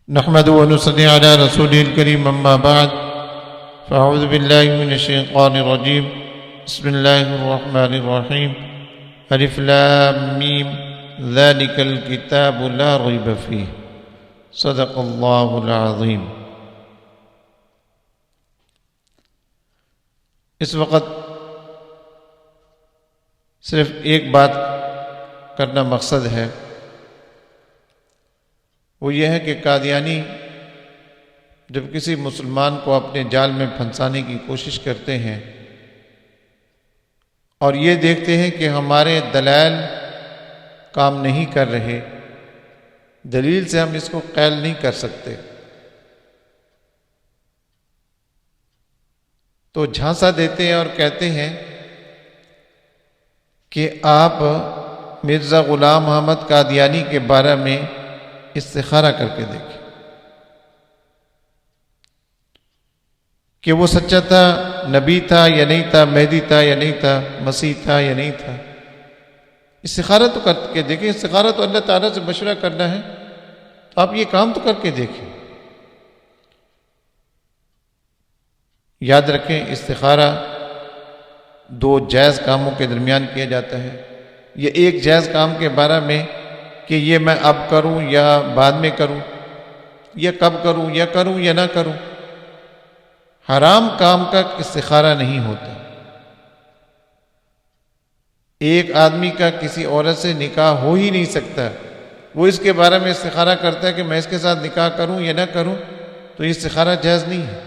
نحمد ونصلي على رسوله الكريم أما بعد فأعوذ بالله من الشيطان الرجيم بسم الله الرحمن الرحيم ألف لام ميم ذلك الكتاب لا ريب فيه صدق الله العظيم۔ اس وقت صرف ایک بات کرنا مقصد ہے، وہ یہ ہے کہ قادیانی جب کسی مسلمان کو اپنے جال میں پھنسانے کی کوشش کرتے ہیں اور یہ دیکھتے ہیں کہ ہمارے دلائل کام نہیں کر رہے، دلیل سے ہم اس کو قید نہیں کر سکتے، تو جھانسا دیتے ہیں اور کہتے ہیں کہ آپ مرزا غلام احمد قادیانی کے بارے میں استخارہ کر کے دیکھیں کہ وہ سچا تھا، نبی تھا یا نہیں تھا، مہدی تھا یا نہیں تھا، مسیح تھا یا نہیں تھا۔ استخارہ تو کر کے دیکھیں، استخارہ تو اللہ تعالیٰ سے مشورہ کرنا ہے، تو آپ یہ کام تو کر کے دیکھیں۔ یاد رکھیں، استخارہ دو جائز کاموں کے درمیان کیا جاتا ہے۔ یہ ایک جائز کام کے بارے میں کہ یہ میں اب کروں یا بعد میں کروں، یا کب کروں یا نہ کروں، حرام کام کا استخارہ نہیں ہوتا۔ ایک آدمی کا کسی عورت سے نکاح ہو ہی نہیں سکتا، وہ اس کے بارے میں استخارہ کرتا ہے کہ میں اس کے ساتھ نکاح کروں یا نہ کروں، تو یہ استخارہ جائز نہیں ہے۔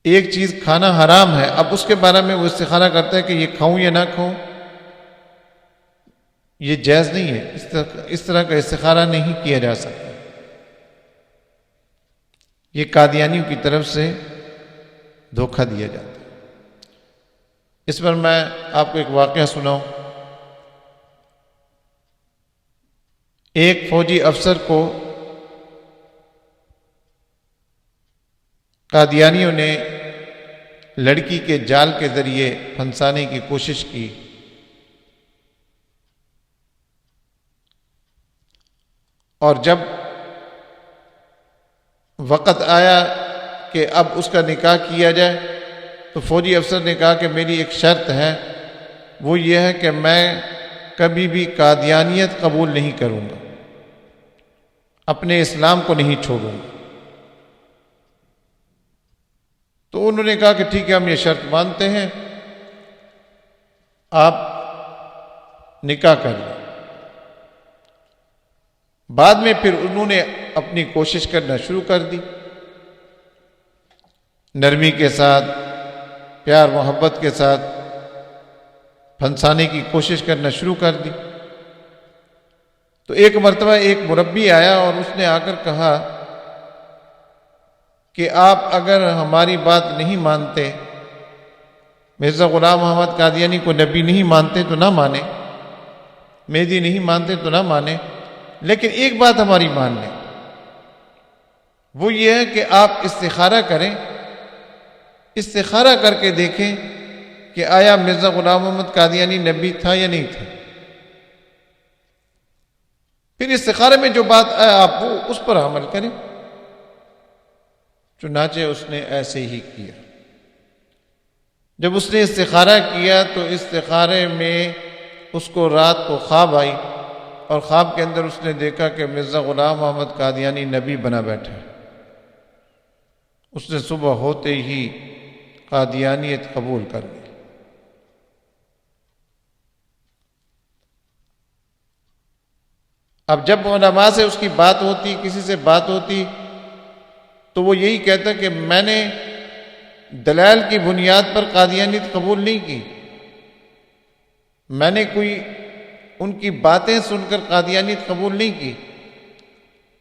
ایک چیز کھانا حرام ہے، اب اس کے بارے میں وہ استخارہ کرتا ہے کہ یہ کھاؤں یا نہ کھاؤں، یہ جائز نہیں ہے، اس طرح کا استخارہ نہیں کیا جا سکتا۔ یہ قادیانیوں کی طرف سے دھوکہ دیا جاتا ہے۔ اس پر میں آپ کو ایک واقعہ سناؤں۔ ایک فوجی افسر کو قادیانیوں نے لڑکی کے جال کے ذریعے پھنسانے کی کوشش کی، اور جب وقت آیا کہ اب اس کا نکاح کیا جائے تو فوجی افسر نے کہا کہ میری ایک شرط ہے، وہ یہ ہے کہ میں کبھی بھی قادیانیت قبول نہیں کروں گا، اپنے اسلام کو نہیں چھوڑوں گا۔ تو انہوں نے کہا کہ ٹھیک ہے، ہم یہ شرط مانتے ہیں، آپ نکاح کر لیں۔ بعد میں پھر انہوں نے اپنی کوشش کرنا شروع کر دی، نرمی کے ساتھ، پیار محبت کے ساتھ پھنسانے کی کوشش کرنا شروع کر دی۔ تو ایک مرتبہ ایک مربی آیا اور اس نے آ کر کہا کہ آپ اگر ہماری بات نہیں مانتے، مرزا غلام احمد قادیانی کو نبی نہیں مانتے تو نہ مانیں، مہدی نہیں مانتے تو نہ مانیں، لیکن ایک بات ہماری مان لیں، وہ یہ ہے کہ آپ استخارہ کریں، استخارہ کر کے دیکھیں کہ آیا مرزا غلام احمد قادیانی نبی تھا یا نہیں تھا۔ پھر استخارے میں جو بات آیا آپ وہ اس پر عمل کریں۔ چنانچہ اس نے ایسے ہی کیا۔ جب اس نے استخارہ کیا تو استخارے میں اس کو رات کو خواب آئی، اور خواب کے اندر اس نے دیکھا کہ مرزا غلام احمد قادیانی نبی بنا بیٹھا ہے۔ اس نے صبح ہوتے ہی قادیانیت قبول کر لی۔ اب جب علماء سے اس کی بات ہوتی، کسی سے بات ہوتی، تو وہ یہی کہتا کہ میں نے دلائل کی بنیاد پر قادیانیت قبول نہیں کی، میں نے کوئی ان کی باتیں سن کر قادیانیت قبول نہیں کی،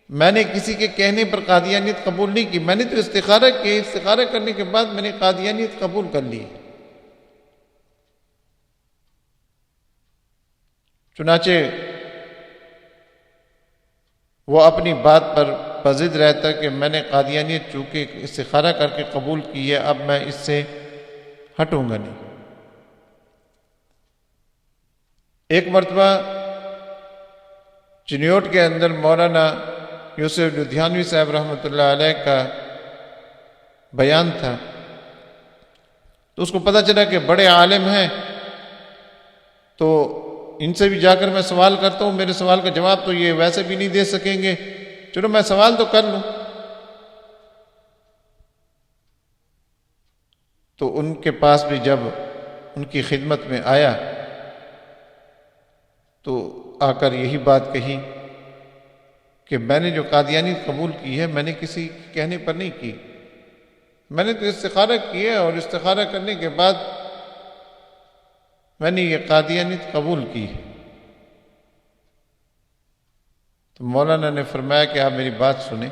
میں نے کسی کے کہنے پر قادیانیت قبول نہیں کی، میں نے تو استخارہ کی، استخارہ کرنے کے بعد میں نے قادیانیت قبول کر لی۔ چنانچہ وہ اپنی بات پر بضد رہتا کہ میں نے قادیانیت چونکہ استخارہ کر کے قبول کی ہے، اب میں اس سے ہٹوں گا نہیں۔ ایک مرتبہ چنیوٹ کے اندر مولانا یوسف لدھیانوی صاحب رحمۃ اللہ علیہ کا بیان تھا، تو اس کو پتہ چلا کہ بڑے عالم ہیں، تو ان سے بھی جا کر میں سوال کرتا ہوں، میرے سوال کا جواب تو یہ ویسے بھی نہیں دے سکیں گے، چلو میں سوال تو کر لوں۔ تو ان کے پاس بھی جب ان کی خدمت میں آیا تو آ کر یہی بات کہی کہ میں نے جو قادیانیت قبول کی ہے میں نے کسی کہنے پر نہیں کی، میں نے تو استخارہ کیا اور استخارہ کرنے کے بعد میں نے یہ قادیانیت قبول کی۔ تو مولانا نے فرمایا کہ آپ میری بات سنیں،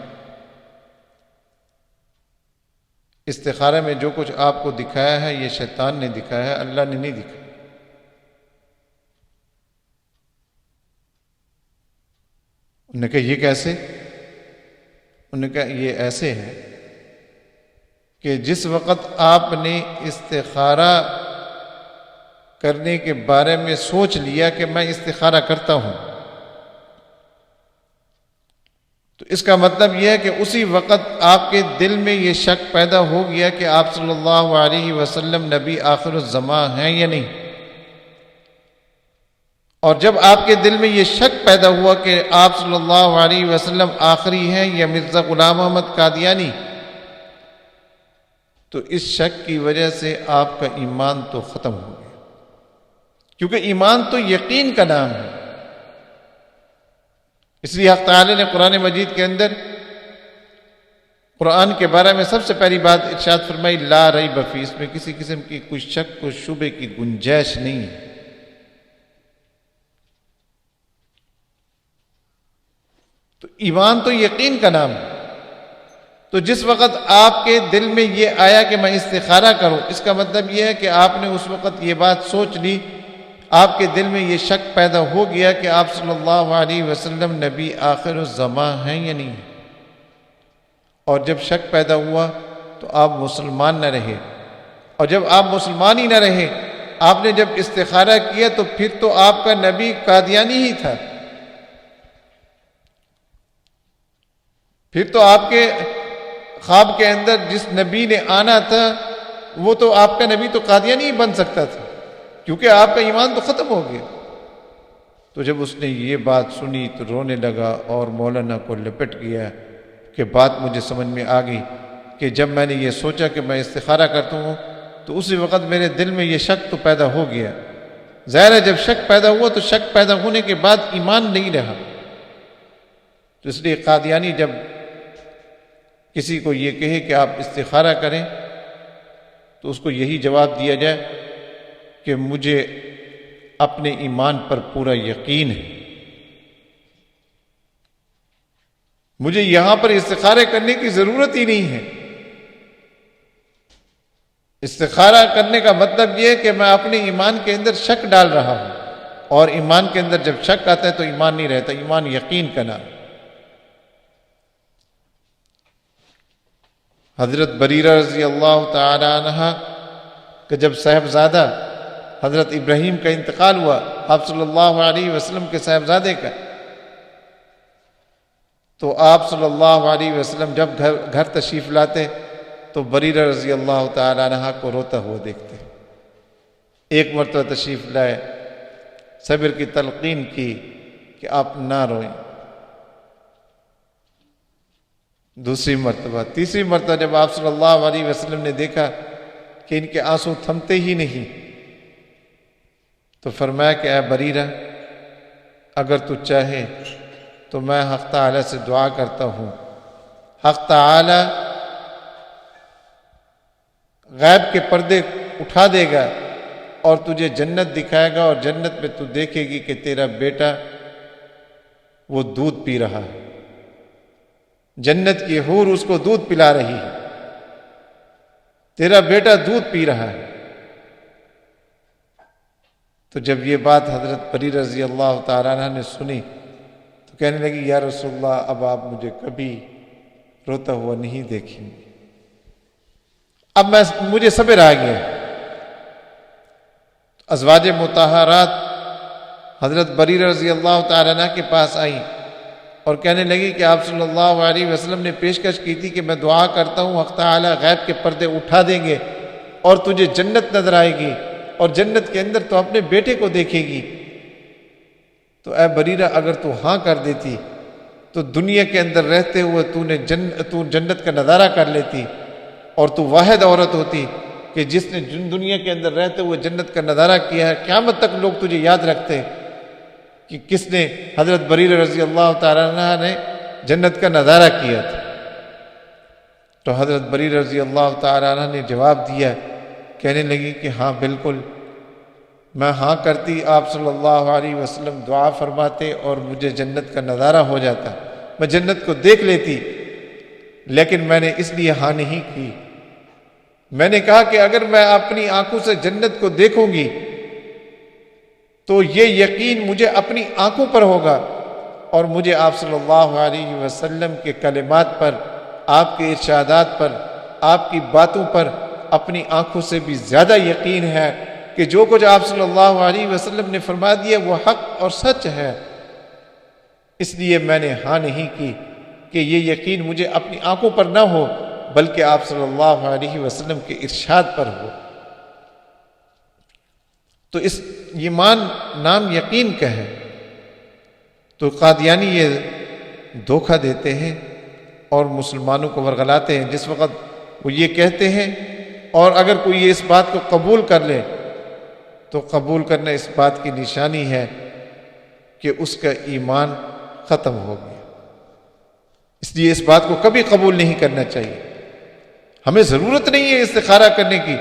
استخارہ میں جو کچھ آپ کو دکھایا ہے یہ شیطان نے دکھایا ہے، اللہ نے نہیں دکھایا۔ انہوں نے کہا یہ کیسے؟ انہوں نے کہا یہ ایسے ہے کہ جس وقت آپ نے استخارہ کرنے کے بارے میں سوچ لیا کہ میں استخارہ کرتا ہوں، تو اس کا مطلب یہ ہے کہ اسی وقت آپ کے دل میں یہ شک پیدا ہو گیا کہ آپ صلی اللہ علیہ وسلم نبی آخر الزمان ہیں یا نہیں۔ اور جب آپ کے دل میں یہ شک پیدا ہوا کہ آپ صلی اللہ علیہ وسلم آخری ہیں یا مرزا غلام احمد قادیانی، تو اس شک کی وجہ سے آپ کا ایمان تو ختم ہو گیا، کیونکہ ایمان تو یقین کا نام ہے۔ اس لیے حق تعالی نے قرآن مجید کے اندر قرآن کے بارے میں سب سے پہلی بات ارشاد فرمائی لا ریب فیہ، اس میں کسی قسم کی کوئی شک و شبے کی گنجائش نہیں ہے۔ تو ایمان تو یقین کا نام ہے۔ تو جس وقت آپ کے دل میں یہ آیا کہ میں استخارہ کروں، اس کا مطلب یہ ہے کہ آپ نے اس وقت یہ بات سوچ لی، آپ کے دل میں یہ شک پیدا ہو گیا کہ آپ صلی اللہ علیہ وسلم نبی آخر الزمان ہیں یا نہیں ہیں۔ اور جب شک پیدا ہوا تو آپ مسلمان نہ رہے، اور جب آپ مسلمان ہی نہ رہے، آپ نے جب استخارہ کیا تو پھر تو آپ کا نبی قادیانی ہی تھا، پھر تو آپ کے خواب کے اندر جس نبی نے آنا تھا وہ تو آپ کا نبی تو قادیانی ہی بن سکتا تھا، کیونکہ آپ کا ایمان تو ختم ہو گیا۔ تو جب اس نے یہ بات سنی تو رونے لگا اور مولانا کو لپٹ گیا کہ بات مجھے سمجھ میں آ گئی کہ جب میں نے یہ سوچا کہ میں استخارہ کرتا ہوں تو اسی وقت میرے دل میں یہ شک تو پیدا ہو گیا۔ ظاہر ہے جب شک پیدا ہوا تو شک پیدا ہونے کے بعد ایمان نہیں رہا۔ تو اس لیے قادیانی جب کسی کو یہ کہے کہ آپ استخارہ کریں تو اس کو یہی جواب دیا جائے کہ مجھے اپنے ایمان پر پورا یقین ہے، مجھے یہاں پر استخارے کرنے کی ضرورت ہی نہیں ہے۔ استخارہ کرنے کا مطلب یہ ہے کہ میں اپنے ایمان کے اندر شک ڈال رہا ہوں، اور ایمان کے اندر جب شک آتا ہے تو ایمان نہیں رہتا، ایمان یقین کا نام۔ حضرت بریرہ رضی اللہ تعالی عنہ کہ جب صاحبزادہ حضرت ابراہیم کا انتقال ہوا، آپ صلی اللہ علیہ وسلم کے صاحبزادے کا، تو آپ صلی اللہ علیہ وسلم جب گھر تشریف لاتے تو بریرہ رضی اللہ تعالی عنہ کو روتا ہوا دیکھتے۔ ایک مرتبہ تشریف لائے، صبر کی تلقین کی کہ آپ نہ روئیں، دوسری مرتبہ، تیسری مرتبہ جب آپ صلی اللہ علیہ وسلم نے دیکھا کہ ان کے آنسو تھمتے ہی نہیں تو فرمایا کہ اے بریرہ، اگر تو چاہے تو میں حق تعالی سے دعا کرتا ہوں، حق تعالی غیب کے پردے اٹھا دے گا اور تجھے جنت دکھائے گا، اور جنت میں تو دیکھے گی کہ تیرا بیٹا وہ دودھ پی رہا ہے، جنت کی حور اس کو دودھ پلا رہی ہے، تیرا بیٹا دودھ پی رہا ہے۔ تو جب یہ بات حضرت بریرہ رضی اللہ تعالیٰ عنہ نے سنی تو کہنے لگی یا رسول اللہ اب آپ مجھے کبھی روتا ہوا نہیں دیکھیں گے، اب مجھے صبر آ گیا۔ ازواج مطہرات حضرت بریرہ رضی اللہ تعالیٰ عنہ کے پاس آئیں اور کہنے لگی کہ آپ صلی اللہ علیہ وسلم نے پیشکش کی تھی کہ میں دعا کرتا ہوں حق تعالیٰ غیب کے پردے اٹھا دیں گے اور تجھے جنت نظر آئے گی اور جنت کے اندر تو اپنے بیٹے کو دیکھے گی۔ تو اے بریرہ اگر تو ہاں کر دیتی تو دنیا کے اندر رہتے ہوئے تو جنت کا نظارہ کر لیتی، اور تو واحد عورت ہوتی کہ جس نے دنیا کے اندر رہتے ہوئے جنت کا نظارہ کیا ہے۔ قیامت تک لوگ تجھے یاد رکھتے کہ کس نے، حضرت بریرہ رضی اللہ تعالیٰ عنہ نے جنت کا نظارہ کیا تھا۔ تو حضرت بریرہ رضی اللہ تعالیٰ عنہ نے جواب دیا، کہنے لگی کہ ہاں بالکل، میں ہاں کرتی، آپ صلی اللہ علیہ وسلم دعا فرماتے اور مجھے جنت کا نظارہ ہو جاتا، میں جنت کو دیکھ لیتی، لیکن میں نے اس لیے ہاں نہیں کی۔ میں نے کہا کہ اگر میں اپنی آنکھوں سے جنت کو دیکھوں گی تو یہ یقین مجھے اپنی آنکھوں پر ہوگا، اور مجھے آپ صلی اللہ علیہ وسلم کے کلمات پر، آپ کے ارشادات پر، آپ کی باتوں پر اپنی آنکھوں سے بھی زیادہ یقین ہے کہ جو کچھ آپ صلی اللہ علیہ وسلم نے فرما دیا وہ حق اور سچ ہے۔ اس لیے میں نے ہاں نہیں کی کہ یہ یقین مجھے اپنی آنکھوں پر نہ ہو بلکہ آپ صلی اللہ علیہ وسلم کے ارشاد پر ہو۔ تو اس ایمان نام یقین کا ہے۔ تو قادیانی یہ دھوکہ دیتے ہیں اور مسلمانوں کو ورغلاتے ہیں جس وقت وہ یہ کہتے ہیں، اور اگر کوئی اس بات کو قبول کر لے تو قبول کرنا اس بات کی نشانی ہے کہ اس کا ایمان ختم ہو گیا۔ اس لیے اس بات کو کبھی قبول نہیں کرنا چاہیے۔ ہمیں ضرورت نہیں ہے استخارہ کرنے کی،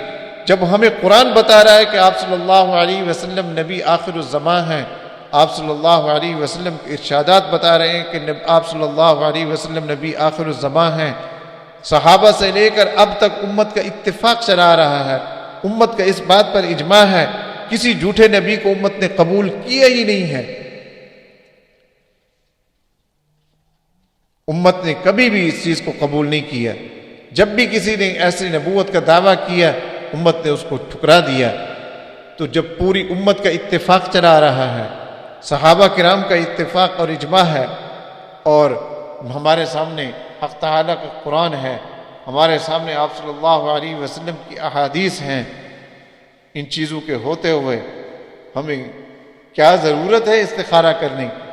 جب ہمیں قرآن بتا رہا ہے کہ آپ صلی اللہ علیہ وسلم نبی آخر الزمان ہیں، آپ صلی اللہ علیہ وسلم کے ارشادات بتا رہے ہیں کہ آپ صلی اللہ علیہ وسلم نبی آخر الزمان ہیں، صحابہ سے لے کر اب تک امت کا اتفاق چلا رہا ہے، امت کا اس بات پر اجماع ہے، کسی جھوٹے نبی کو امت نے قبول کیا ہی نہیں ہے۔ امت نے کبھی بھی اس چیز کو قبول نہیں کیا۔ جب بھی کسی نے ایسی نبوت کا دعویٰ کیا امت نے اس کو ٹھکرا دیا۔ تو جب پوری امت کا اتفاق چلا رہا ہے، صحابہ کرام کا اتفاق اور اجماع ہے، اور ہمارے سامنے حق تعالیٰ کا قرآن ہے، ہمارے سامنے آپ صلی اللہ علیہ وسلم کی احادیث ہیں، ان چیزوں کے ہوتے ہوئے ہمیں کیا ضرورت ہے استخارہ کرنے کی؟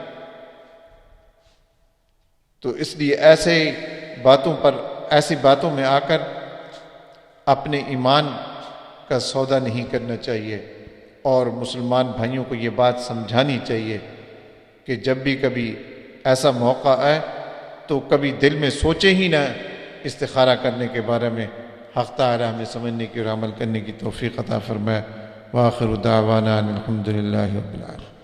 تو اس لیے ایسی باتوں میں آ کر اپنے ایمان کا سودا نہیں کرنا چاہیے، اور مسلمان بھائیوں کو یہ بات سمجھانی چاہیے کہ جب بھی کبھی ایسا موقع آئے تو کبھی دل میں سوچے ہی نہ استخارہ کرنے کے بارے میں۔ حق تعالی ہمیں سمجھنے کی اور عمل کرنے کی توفیق عطا فرمائے۔ وآخر دعوانا الحمد للہ رب العالمین۔